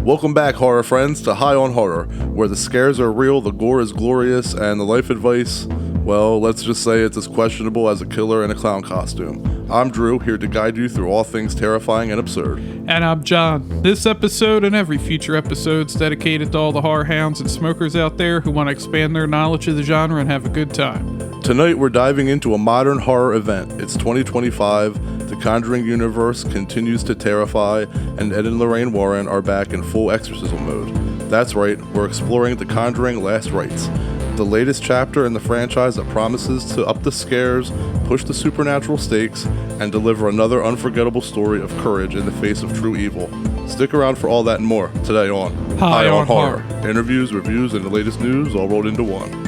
Welcome back, horror friends, to High on Horror, where the scares are real, the gore is glorious, and the life advice, well, let's just say it's as questionable as a killer in a clown costume. I'm Drew, here to guide you through all things terrifying and absurd. And I'm John. This episode and every future episode's dedicated to all the horror hounds and smokers out there who want to expand their knowledge of the genre and have a good time. Tonight we're diving into a modern horror event. It's 2025, the Conjuring universe continues to terrify, and Ed and Lorraine Warren are back in full exorcism mode. That's right, we're exploring the Conjuring Last Rites, the latest chapter in the franchise that promises to up the scares, push the supernatural stakes, and deliver another unforgettable story of courage in the face of true evil. Stick around for all that and more today on High on Horror. Interviews, reviews, and the latest news all rolled into one.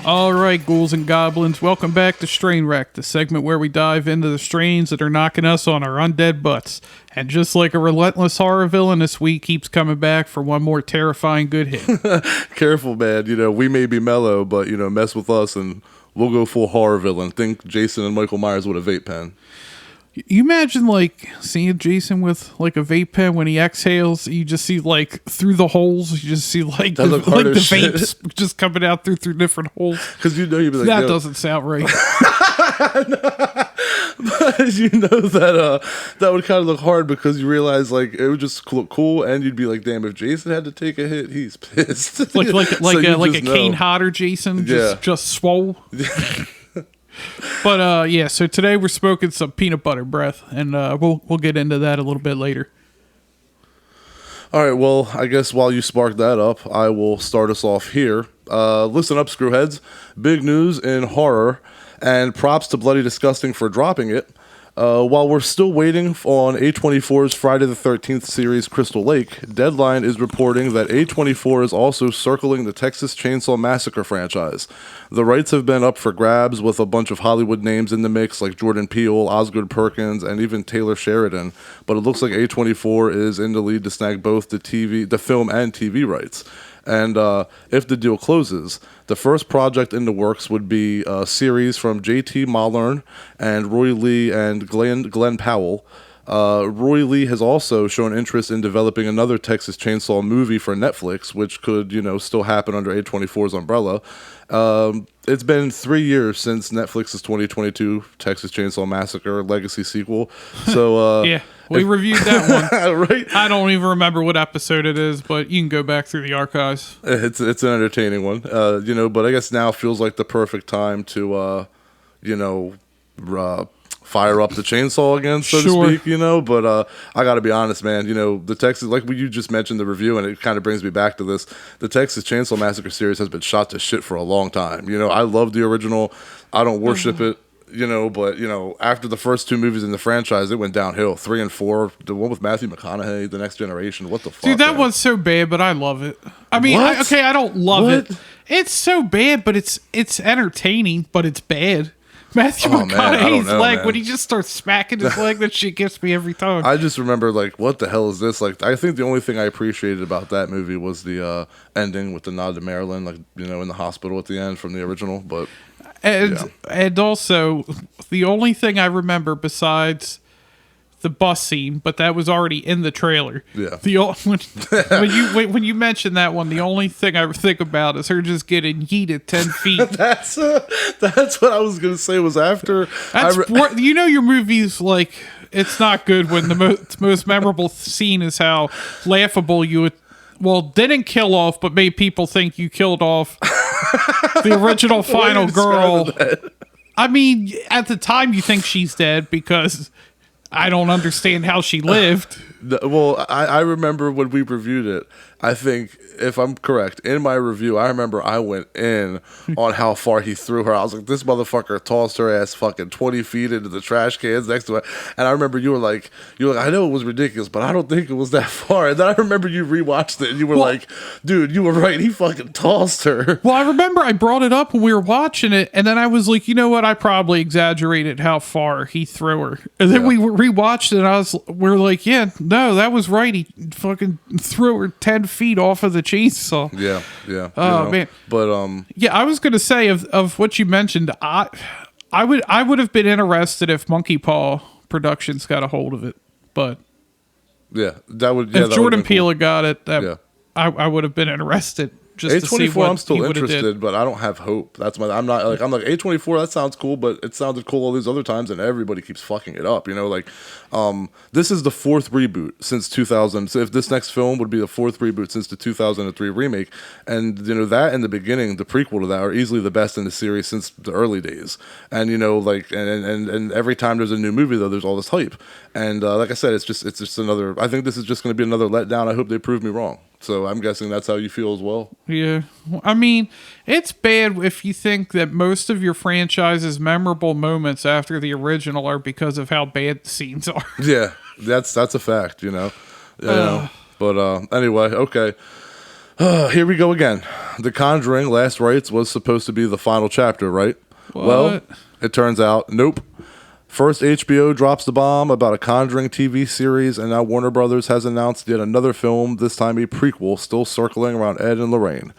Alright, ghouls and goblins, welcome back to Strain Wreck, the segment where we dive into the strains that are knocking us on our undead butts. And just like a relentless horror villain, this week keeps coming back for one more terrifying good hit. Careful, man. We may be mellow, but, mess with us and we'll go full horror villain. Think Jason and Michael Myers with a vape pen. You imagine, seeing Jason with, a vape pen when he exhales, you just see, through the holes, you just see, the vapes just coming out through different holes. Because you'd be like, that doesn't sound right. But that would kind of look hard because you realize, it would just look cool, and you'd be like, damn, if Jason had to take a hit, he's pissed. like a Kane Hodder Jason, just swole. But so today we're smoking some peanut butter breath, and we'll get into that a little bit later. All right, well, I guess while you spark that up, I will start us off here. Listen up, screwheads. Big news in horror, and props to Bloody Disgusting for dropping it. While we're still waiting on A24's Friday the 13th series Crystal Lake, Deadline is reporting that A24 is also circling the Texas Chainsaw Massacre franchise. The rights have been up for grabs with a bunch of Hollywood names in the mix like Jordan Peele, Osgood Perkins, and even Taylor Sheridan, but it looks like A24 is in the lead to snag both the film and TV rights. And if the deal closes, the first project in the works would be a series from J.T. Mahlern and Roy Lee and Glenn Powell. Roy Lee has also shown interest in developing another Texas Chainsaw movie for Netflix, which could, still happen under A24's umbrella. It's been 3 years since Netflix's 2022 Texas Chainsaw Massacre Legacy sequel. So yeah, we reviewed that one. Right? I don't even remember what episode it is, but you can go back through the archives. It's an entertaining one, but I guess now feels like the perfect time to, fire up the chainsaw again, so to speak, but I gotta be honest, man, the Texas, like you just mentioned the review, and it kind of brings me back to this, the Texas Chainsaw Massacre series has been shot to shit for a long time. I love the original, I don't worship it, but after the first two movies in the franchise, it went downhill. 3 and 4, the one with Matthew McConaughey, The Next Generation, what the fuck, dude, that man? one's so bad, but I love it. I mean, I don't love it, it's so bad, but it's entertaining, but it's bad. Matthew McConaughey's leg, when he just starts smacking his leg, that shit gets me every time. I just remember, what the hell is this? I think the only thing I appreciated about that movie was the ending with the nod to Marilyn, in the hospital at the end from the original. But and also, the only thing I remember besides the bus scene, but that was already in the trailer. Yeah. When you mention that one, the only thing I think about is her just getting yeeted 10 feet. That's what I was gonna say. Was after your movies, it's not good when the most memorable scene is how laughable you didn't kill off, but made people think you killed off the original final girl. I mean, at the time you think she's dead because I don't understand how she lived. Well, I remember when we reviewed it, I think, if I'm correct, in my review, I remember I went in on how far he threw her. I was like, this motherfucker tossed her ass fucking 20 feet into the trash cans next to her. And I remember you were like, I know it was ridiculous, but I don't think it was that far. And then I remember you rewatched it and you were like, dude, you were right. He fucking tossed her. Well, I remember I brought it up when we were watching it, and then I was like, you know what? I probably exaggerated how far he threw her. And then we were rewatched it, we're like, yeah, no, that was right. He fucking threw her 10 feet off of the chainsaw. Yeah. Oh man. But yeah, I was gonna say of what you mentioned, I would have been interested if Monkey Paw Productions got a hold of it, but yeah, that would. if Jordan Peele had got it, Yeah. I would have been interested. Just to see A24, what I'm still he would've interested, did. but I don't have hope. That's my. I'm like A24. That sounds cool, but it sounded cool all these other times, and everybody keeps fucking it up. You know, like, this is the fourth reboot since 2000. So if this next film would be the fourth reboot since the 2003 remake, and you know that in the beginning, the prequel to that are easily the best in the series since the early days. And you know, like, and every time there's a new movie though, there's all this hype. And like I said, it's just another. I think this is just going to be another letdown. I hope they prove me wrong. So I'm guessing that's how you feel as well. Yeah. I mean, it's bad if you think that most of your franchise's memorable moments after the original are because of how bad the scenes are. Yeah, that's a fact, you know. But anyway, okay. Here we go again. The Conjuring Last Rites was supposed to be the final chapter, right? What? Well, it turns out, nope. First, HBO drops the bomb about a Conjuring TV series, and now Warner Brothers has announced yet another film, this time a prequel, still circling around Ed and Lorraine.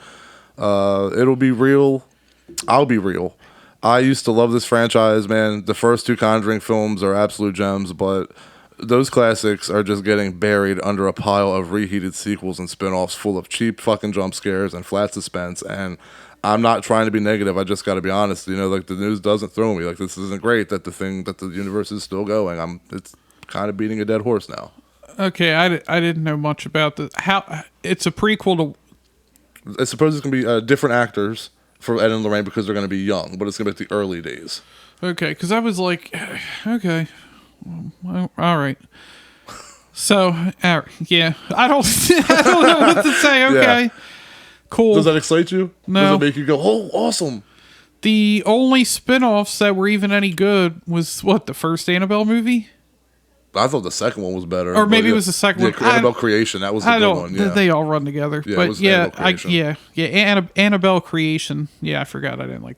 It'll be real. I'll be real. I used to love this franchise, man. The first two Conjuring films are absolute gems, but those classics are just getting buried under a pile of reheated sequels and spin-offs full of cheap fucking jump scares and flat suspense, and I'm not trying to be negative. I just got to be honest. You know, like the news doesn't throw me. Like this isn't great that the universe is still going. It's kind of beating a dead horse now. Okay, I didn't know much about this. How it's a prequel to. I suppose it's gonna be different actors for Ed and Lorraine because they're gonna be young, but it's gonna be at the early days. Okay, because I was like, okay, well, all right. So, yeah, I don't know what to say. Okay. Yeah. Cool. Does that excite you? No. Does it make you go, oh, awesome? The only spin-offs that were even any good was, the first Annabelle movie? I thought the second one was better. Or maybe it was the second one. Annabelle Creation. That was the good one. Yeah. They all run together. Yeah, but it was Annabelle Creation. Annabelle Creation. Yeah, I forgot. I didn't like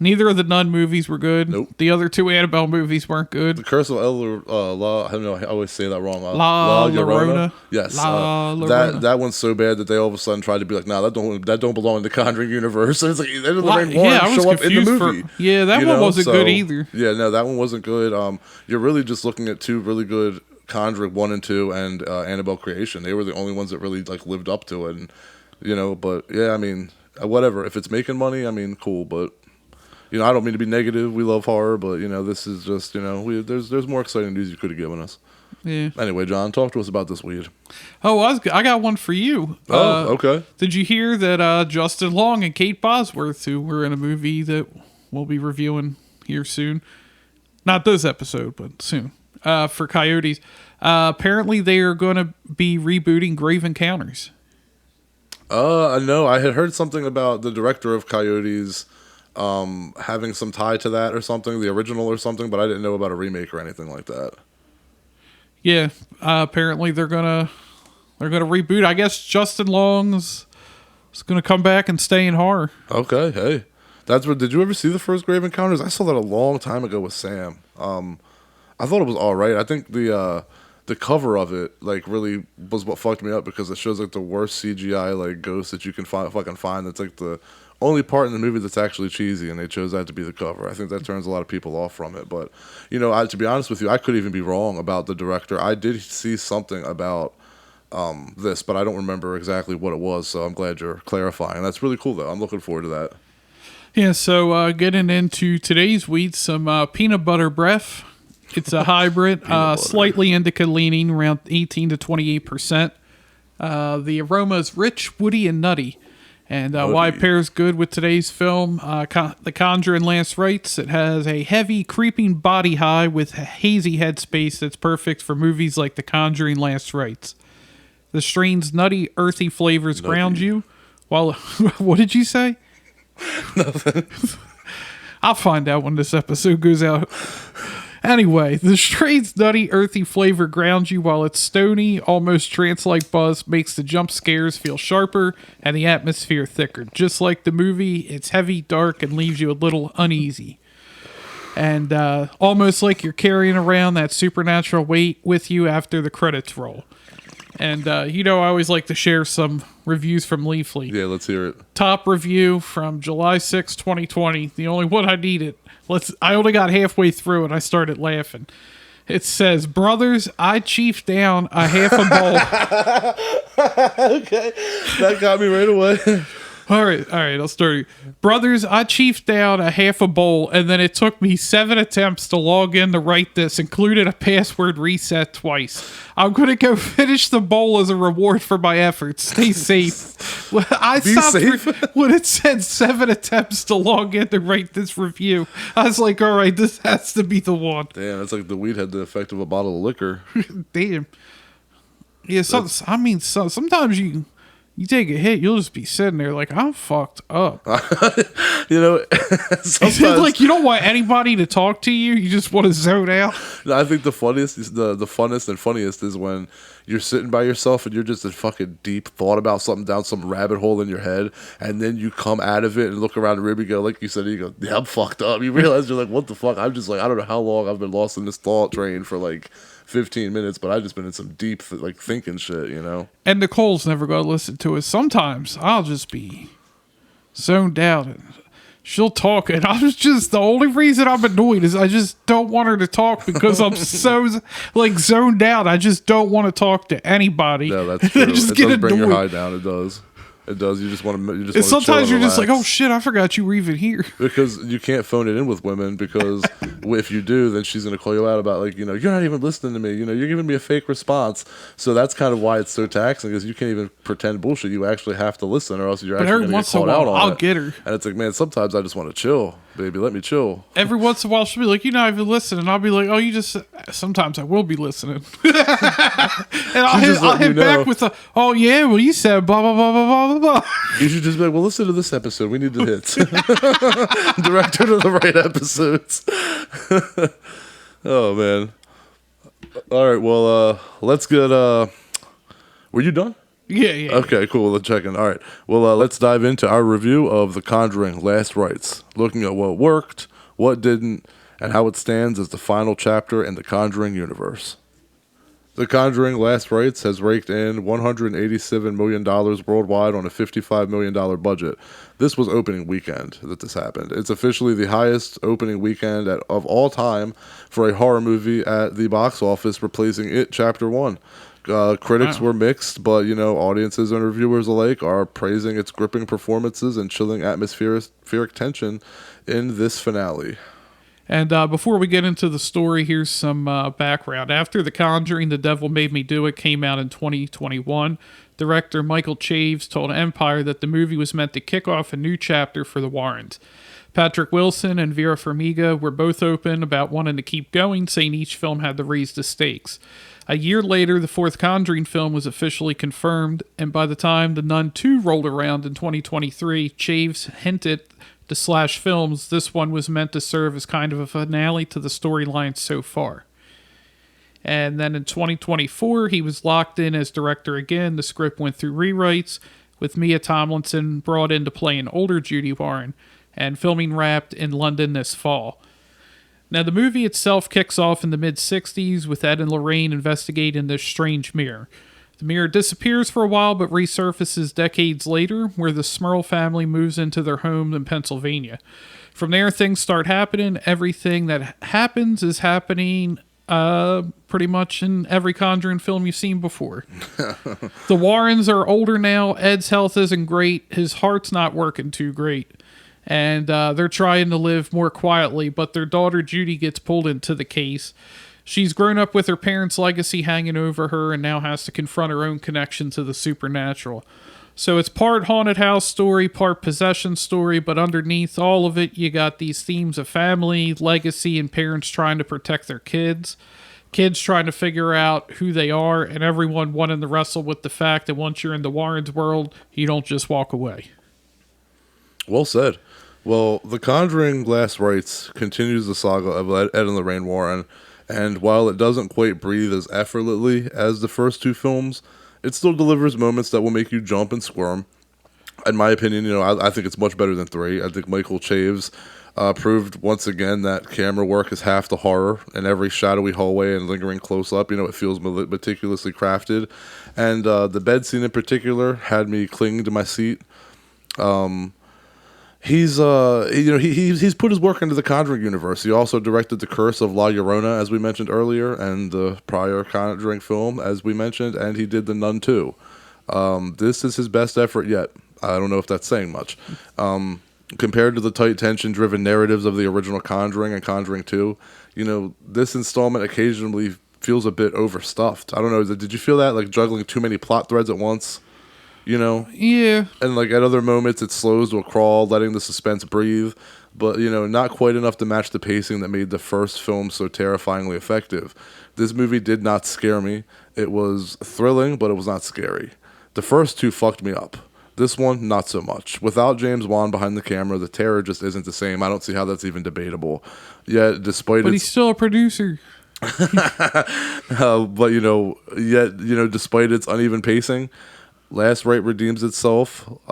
neither of the Nun movies were good. Nope. The other two Annabelle movies weren't good. The Curse of La, I don't know, I always say that wrong. La Llorona. Yes. La Llorona. That one's so bad that they all of a sudden tried to be like, nah, that don't belong in the Conjuring universe. So it's like, Ed and Lorraine Warren I was show up in the confused movie. that one wasn't good either. Yeah, no, that one wasn't good. You're really just looking at two really good Conjuring 1 and 2 and Annabelle Creation. They were the only ones that really like lived up to it. And, you know, but yeah, I mean, whatever. If it's making money, I mean, cool, but you know, I don't mean to be negative. We love horror, but you know, this is just, you know, there's more exciting news you could have given us. Yeah. Anyway, John, talk to us about this weed. Oh, I got one for you. Okay. Did you hear that Justin Long and Kate Bosworth, who were in a movie that we'll be reviewing here soon, not this episode, but soon, for Coyotes, apparently they are going to be rebooting Grave Encounters. No, I had heard something about the director of Coyotes having some tie to that or something, the original or something, but I didn't know about a remake or anything like that. Yeah, apparently they're gonna reboot. I guess Justin Long's is gonna come back and stay in horror. Okay, hey, that's what. Did you ever see the first Grave Encounters? I saw that a long time ago with Sam. I thought it was all right. I think the cover of it like really was what fucked me up because it shows like the worst CGI like ghost that you can fucking find. That's like the only part in the movie that's actually cheesy, and they chose that to be the cover. I think that turns a lot of people off from it. But, you know, to be honest with you, I could even be wrong about the director. I did see something about this, but I don't remember exactly what it was, so I'm glad you're clarifying. That's really cool, though. I'm looking forward to that. Yeah, so getting into today's weed, some peanut butter breath. It's a hybrid, slightly indica leaning, around 18 to 28%. The aroma is rich, woody, and nutty. And why it pairs good with today's film, The Conjuring Last Rites. It has a heavy, creeping body high with a hazy headspace that's perfect for movies like The Conjuring Last Rites. The strain's nutty, earthy flavors ground you. While what did you say? Nothing. I'll find out when this episode goes out. Anyway, the strain's nutty, earthy flavor grounds you while its stony, almost trance-like buzz makes the jump scares feel sharper and the atmosphere thicker. Just like the movie, it's heavy, dark, and leaves you a little uneasy. And almost like you're carrying around that supernatural weight with you after the credits roll. And, I always like to share some reviews from Leafly. Yeah, let's hear it. Top review from July 6, 2020. The only one I needed. I only got halfway through and I started laughing. It says, "Brothers, I chiefed down a half a bowl." Okay, that got me right away. All right, I'll start. "Brothers, I chiefed down a half a bowl, and then it took me 7 attempts to log in to write this, included a password reset twice. I'm going to go finish the bowl as a reward for my efforts. Stay safe." I Be stopped safe? when it said 7 attempts to log in to write this review. I was like, all right, this has to be the one. Damn, that's like the weed had the effect of a bottle of liquor. Damn. Yeah, sometimes you take a hit, you'll just be sitting there like, I'm fucked up. Sometimes, Like, you don't want anybody to talk to you. You just want to zone out. I think the funniest, the funnest and funniest is when you're sitting by yourself and you're just in fucking deep thought about something down some rabbit hole in your head, and then you come out of it and look around the room and go, like you said, you go, yeah, I'm fucked up. You realize you're like, what the fuck? I'm just like, I don't know how long I've been lost in this thought train for like 15 minutes, but I've just been in some deep thinking shit, And Nicole's never going to listen to us. Sometimes I'll just be zoned out and she'll talk, and I was just, the only reason I'm annoyed is I just don't want her to talk because I'm so zoned out. I just don't want to talk to anybody. No, that's true. Just It get does bring your annoyed. high down. It does. It does. You just want to. And sometimes you're just like, oh shit, I forgot you were even here. Because you can't phone it in with women, because if you do, then she's going to call you out about you're not even listening to me. You're giving me a fake response. So that's kind of why it's so taxing, because you can't even pretend bullshit. You actually have to listen, or else you're But actually every going to get once in a called out while, on I'll it. get her. And it's like, man, sometimes I just want to chill, baby. Let me chill. Every once in a while, she'll be like, you're not even listening. I'll be like, oh, you just. Sometimes I will be listening. And I'll hit back with a, oh, yeah, well, you said blah, blah, blah, blah, blah, blah. You should just be like, well, listen to this episode. We need the hits. Direct her to the right episodes. Oh, man. All right, well, let's get... Were you done? Yeah. Okay, cool. Let's check in. All right. Well, let's dive into our review of The Conjuring: Last Rites, looking at what worked, what didn't, and how it stands as the final chapter in the Conjuring universe. The Conjuring: Last Rites has raked in $187 million worldwide on a $55 million budget. This was opening weekend that this happened. It's officially the highest opening weekend of all time for a horror movie at the box office, replacing It Chapter 1. Critics were mixed, but audiences and reviewers alike are praising its gripping performances and chilling atmospheric tension in this finale. And before we get into the story, here's some background. After The Conjuring, The Devil Made Me Do It came out in 2021, director Michael Chaves told Empire that the movie was meant to kick off a new chapter for the Warrens. Patrick Wilson and Vera Farmiga were both open about wanting to keep going, saying each film had to raise the stakes. A year later, the fourth Conjuring film was officially confirmed, and by the time The Nun 2 rolled around in 2023, Chaves hinted to Slash Films this one was meant to serve as kind of a finale to the storyline so far. And then in 2024, he was locked in as director again. The script went through rewrites, with Mia Tomlinson brought in to play an older Judy Warren, and filming wrapped in London this fall. Now, the movie itself kicks off in the mid-60s with Ed and Lorraine investigating this strange mirror. The mirror disappears for a while but resurfaces decades later, where the Smurl family moves into their home in Pennsylvania. From there, things start happening. Everything that happens is happening pretty much in every Conjuring film you've seen before. The Warrens are older now. Ed's health isn't great. His heart's not working too great. And they're trying to live more quietly, but their daughter Judy gets pulled into the case. She's grown up with her parents' legacy hanging over her and now has to confront her own connection to the supernatural. So it's part haunted house story, part possession story, but underneath all of it, you got these themes of family, legacy, and parents trying to protect their kids. Kids trying to figure out who they are, and everyone wanting to wrestle with the fact that once you're in the Warrens world, you don't just walk away. Well said. Well, The Conjuring: Last Rites continues the saga of Ed and Lorraine Warren, and while it doesn't quite breathe as effortlessly as the first two films, it still delivers moments that will make you jump and squirm. In my opinion, I think it's much better than 3. I think Michael Chaves Proved once again that camera work is half the horror, and every shadowy hallway and lingering close up, it feels meticulously crafted. And the bed scene in particular had me clinging to my seat. He's put his work into the Conjuring universe. He also directed The Curse of La Llorona, as we mentioned earlier, and the prior Conjuring film, as we mentioned, and he did The Nun too. This is his best effort yet. I don't know if that's saying much. Compared to the tight tension-driven narratives of the original Conjuring and Conjuring 2, this installment occasionally feels a bit overstuffed. I don't know. Did you feel that, like juggling too many plot threads at once? Yeah. And like at other moments, it slows to a crawl, letting the suspense breathe. But not quite enough to match the pacing that made the first film so terrifyingly effective. This movie did not scare me. It was thrilling, but it was not scary. The first two fucked me up. This one, not so much. Without James Wan behind the camera, the terror just isn't the same. I don't see how that's even debatable. Yet, But he's still a producer. Despite its uneven pacing, Last Rites redeems itself with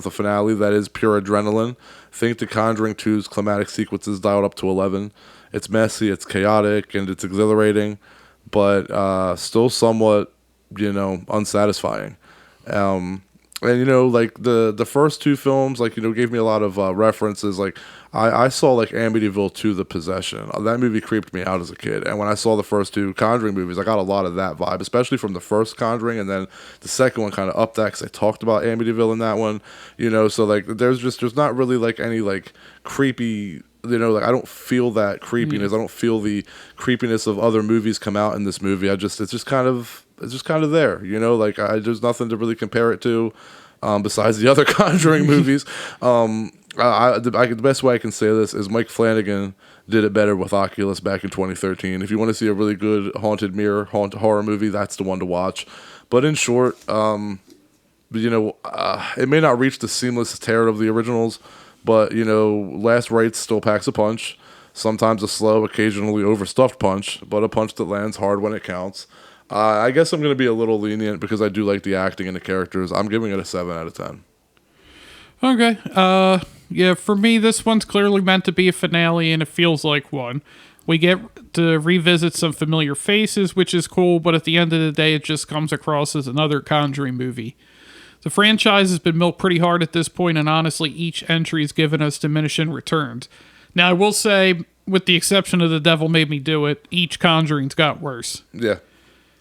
a finale that is pure adrenaline. Think The Conjuring 2's climatic sequences dialed up to 11. It's messy, it's chaotic, and it's exhilarating, but still somewhat, unsatisfying. Like the first two films, gave me a lot of references. Like I saw like Amityville 2: The Possession. That movie creeped me out as a kid. And when I saw the first two Conjuring movies, I got a lot of that vibe, especially from the first Conjuring, and then the second one kind of upped that because I talked about Amityville in that one. So like there's not really like any like creepy. I don't feel that creepiness. I don't feel the creepiness of other movies come out in this movie. it's just kind of there. There's nothing to really compare it to, besides the other Conjuring movies. The best way I can say this is Mike Flanagan did it better with Oculus back in 2013. If you want to see a really good haunted mirror horror movie, that's the one to watch. But in short, it may not reach the seamless terror of the originals, but Last Rites still packs a punch. Sometimes a slow, occasionally overstuffed punch, but a punch that lands hard when it counts. I guess I'm going to be a little lenient because I do like the acting and the characters. I'm giving it a 7 out of 10. Okay. Yeah, for me, this one's clearly meant to be a finale, and it feels like one. We get to revisit some familiar faces, which is cool, but at the end of the day, it just comes across as another Conjuring movie. The franchise has been milked pretty hard at this point, and honestly, each entry has given us diminishing returns. Now, I will say, with the exception of The Devil Made Me Do It, each Conjuring's got worse. Yeah.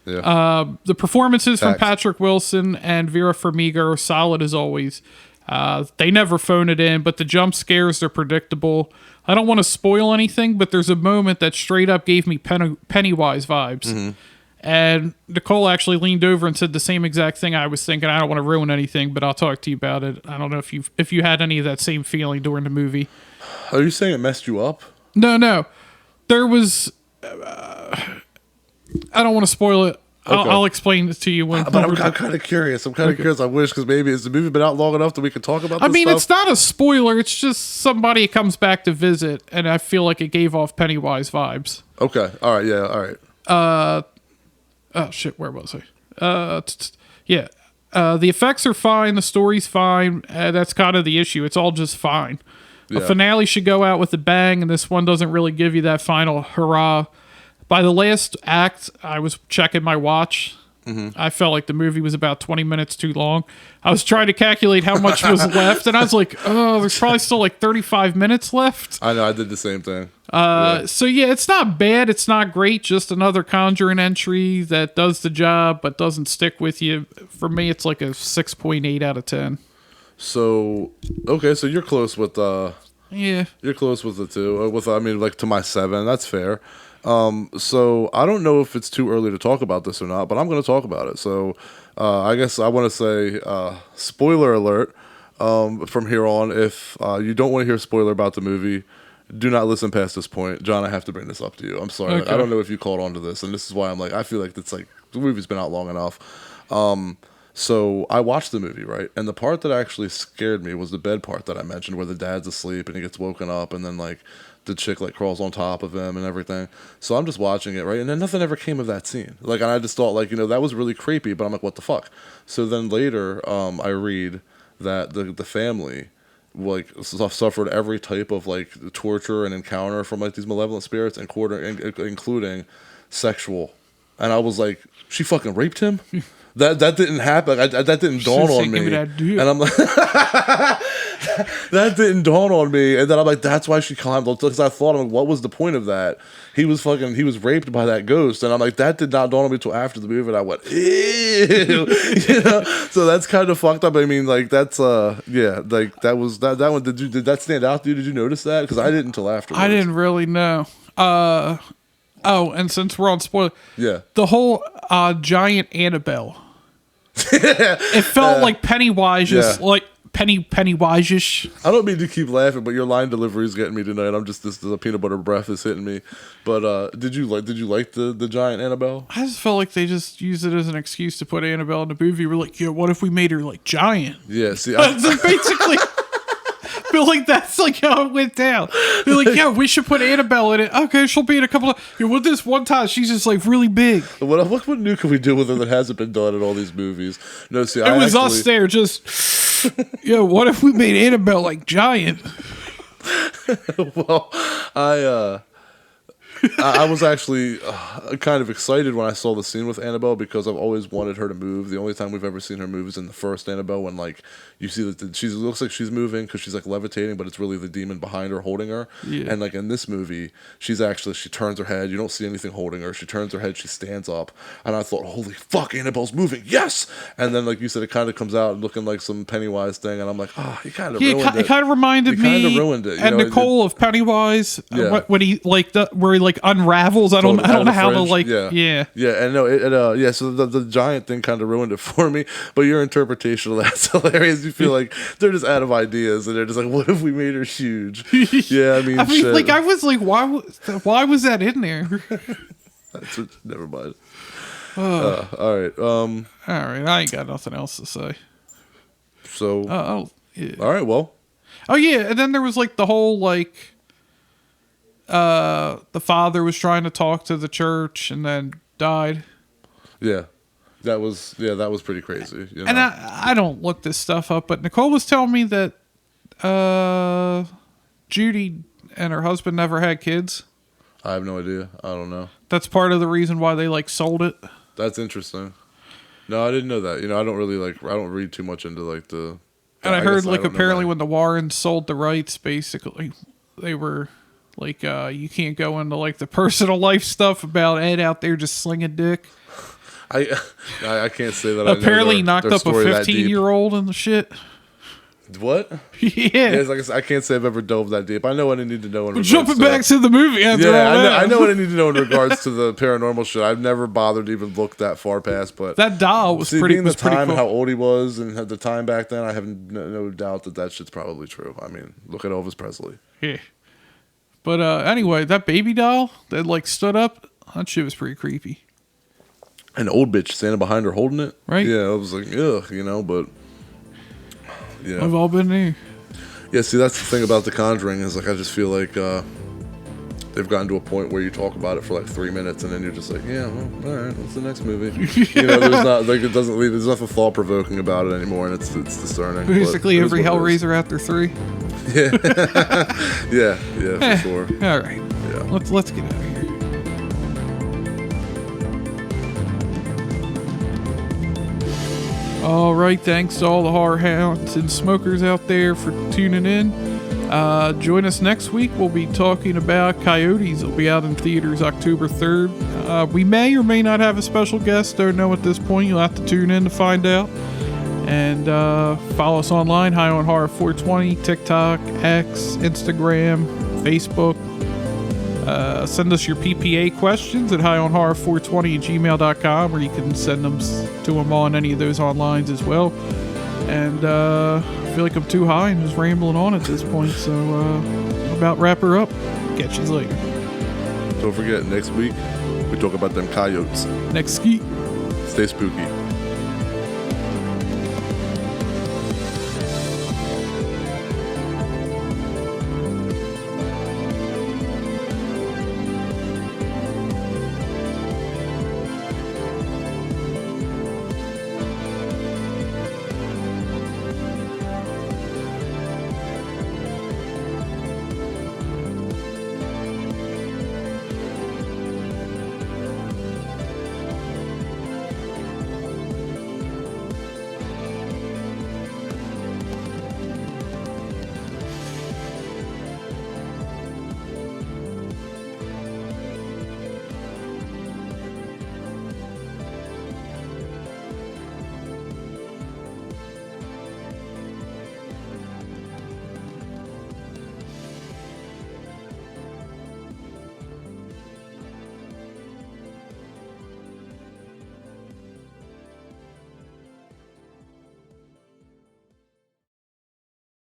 Yeah. The performances from Patrick Wilson and Vera Farmiga are solid as always. They never phone it in, but the jump scares are predictable. I don't want to spoil anything, but there's a moment that straight up gave me Pennywise vibes. Mm-hmm. And Nicole actually leaned over and said the same exact thing I was thinking. I don't want to ruin anything, but I'll talk to you about it. I don't know if you had any of that same feeling during the movie. Are you saying it messed you up? No. There was... I don't want to spoil it. Okay. I'll explain it to you when. But I'm kind of curious. I wish, because maybe has the movie been out long enough that we can talk about this stuff? It's not a spoiler. It's just somebody comes back to visit, and I feel like it gave off Pennywise vibes. Okay. All right. Yeah. All right. Oh, shit. Where was I? Yeah. The effects are fine. The story's fine. That's kind of the issue. It's all just fine. Yeah. A finale should go out with a bang, and this one doesn't really give you that final hurrah. By the last act, I was checking my watch. Mm-hmm. I felt like the movie was about 20 minutes too long. I was trying to calculate how much was left, and I was like, oh, there's probably still like 35 minutes left. I know, I did the same thing. So yeah, it's not bad. It's not great. Just another Conjuring entry that does the job, but doesn't stick with you. For me, it's like a 6.8 out of 10. So, okay, so you're close with yeah. You're close with the two. To my 7. That's fair. So I don't know if it's too early to talk about this or not, but I'm going to talk about it. So, I guess I want to say, spoiler alert, from here on. If, you don't want to hear a spoiler about the movie, do not listen past this point. John, I have to bring this up to you. I'm sorry. Okay. I don't know if you caught on to this, and this is why I'm like, I feel like it's like, the movie's been out long enough. So I watched the movie, right? And the part that actually scared me was the bed part that I mentioned, where the dad's asleep and he gets woken up, and then like the chick like crawls on top of him and everything. So I'm just watching it, right? And then nothing ever came of that scene. Like, and I just thought like, that was really creepy, but I'm like, what the fuck? So then later, I read that the family like suffered every type of like torture and encounter from like these malevolent spirits, including sexual. And I was like, she fucking raped him. That didn't happen. That didn't dawn on me. And I'm like, that didn't dawn on me. And then I'm like, that's why she climbed. Because I thought, I'm like, what was the point of that? He was raped by that ghost. And I'm like, that did not dawn on me until after the movie. And I went, ew. So that's kind of fucked up. I mean, like that's like that was that one. Did that stand out to you? Did you notice that? Because I didn't until afterwards. I didn't really know. Oh, and since we're on spoiler, the whole giant Annabelle. It felt like Pennywise, just like Pennywise-ish. I don't mean to keep laughing, but your line delivery is getting me tonight. I'm just the peanut butter breath is hitting me. But did you like the giant Annabelle? I just felt like they just used it as an excuse to put Annabelle in the movie. We're like, yeah, what if we made her like giant? Yeah, see, basically. I feel like that's like how it went down. They're like, yeah, we should put Annabelle in it. Okay, she'll be in a couple of. With this one time, she's just like really big. What new can we do with her that hasn't been done in all these movies? No, see, it was us there just. Yeah, what if we made Annabelle like giant? Well, I was actually kind of excited when I saw the scene with Annabelle because I've always wanted her to move. The only time we've ever seen her move is in the first Annabelle when like you see that she looks like she's moving because she's like levitating, but it's really the demon behind her holding her. Yeah. And like in this movie, she turns her head. You don't see anything holding her. She turns her head. She stands up. And I thought, holy fuck, Annabelle's moving. Yes. And then like you said, it kind of comes out looking like some Pennywise thing. And I'm like, he kind of ruined it. It kind of reminded me. Kind of ruined it. And Nicole of Pennywise when he like where he like unravels. I don't know how to like. Yeah. And no, so the giant thing kind of ruined it for me. But your interpretation of that's hilarious. You feel like they're just out of ideas, and they're just like, what if we made her huge? Yeah, I mean, shit. Like I was like, why was that in there? Never mind. All right. All right. I ain't got nothing else to say. So. Yeah. All right. Well. Oh yeah, and then there was like the whole like. The father was trying to talk to the church and then died. Yeah. That was pretty crazy. You know? And I don't look this stuff up, but Nicole was telling me that Judy and her husband never had kids. I have no idea. I don't know. That's part of the reason why they like sold it. That's interesting. No, I didn't know that. You know, I don't read too much into like the. And I heard like apparently when the Warrens sold the rights, basically they were like, you can't go into like the personal life stuff about Ed out there just slinging dick. I can't say that. Apparently, he knocked up a 15-year-old and the shit. What? Yeah. Like I can't say I've ever dove that deep. I know what I need to know in regards jumping back to the movie. I know what I need to know in regards to the paranormal shit. I've never bothered to even look that far past. But that doll was pretty. Being the time, cool. How old he was, and the time back then, I have no doubt that shit's probably true. I mean, look at Elvis Presley. Yeah. But anyway, that baby doll that like stood up, that shit was pretty creepy. An old bitch standing behind her holding it. Right. Yeah, I was like, ugh, but yeah. We've all been there. Yeah, see, that's the thing about The Conjuring is like I just feel like they've gotten to a point where you talk about it for like 3 minutes and then you're just like, yeah, well, all right, what's the next movie? There's not like it doesn't leave. There's nothing thought provoking about it anymore, and it's discerning. Basically, every Hellraiser after 3. Yeah, for sure. All right. Yeah. Let's get out of here. All right, thanks to all the horror hounds and smokers out there for tuning in. Join us next week. We'll be talking about Coyotes. It'll be out in theaters October 3rd. We may or may not have a special guest. Don't know at this point. You'll have to tune in to find out. And follow us online, High on Horror 420, TikTok, X, Instagram, Facebook. Send us your PPA questions at highonhorror420@gmail.com, or you can send them to them on any of those onlines as well. And I feel like I'm too high and just rambling on at this point, so I'll about wrap her up. Catch you later. Don't forget, next week we talk about them coyotes. Next ski. Stay spooky.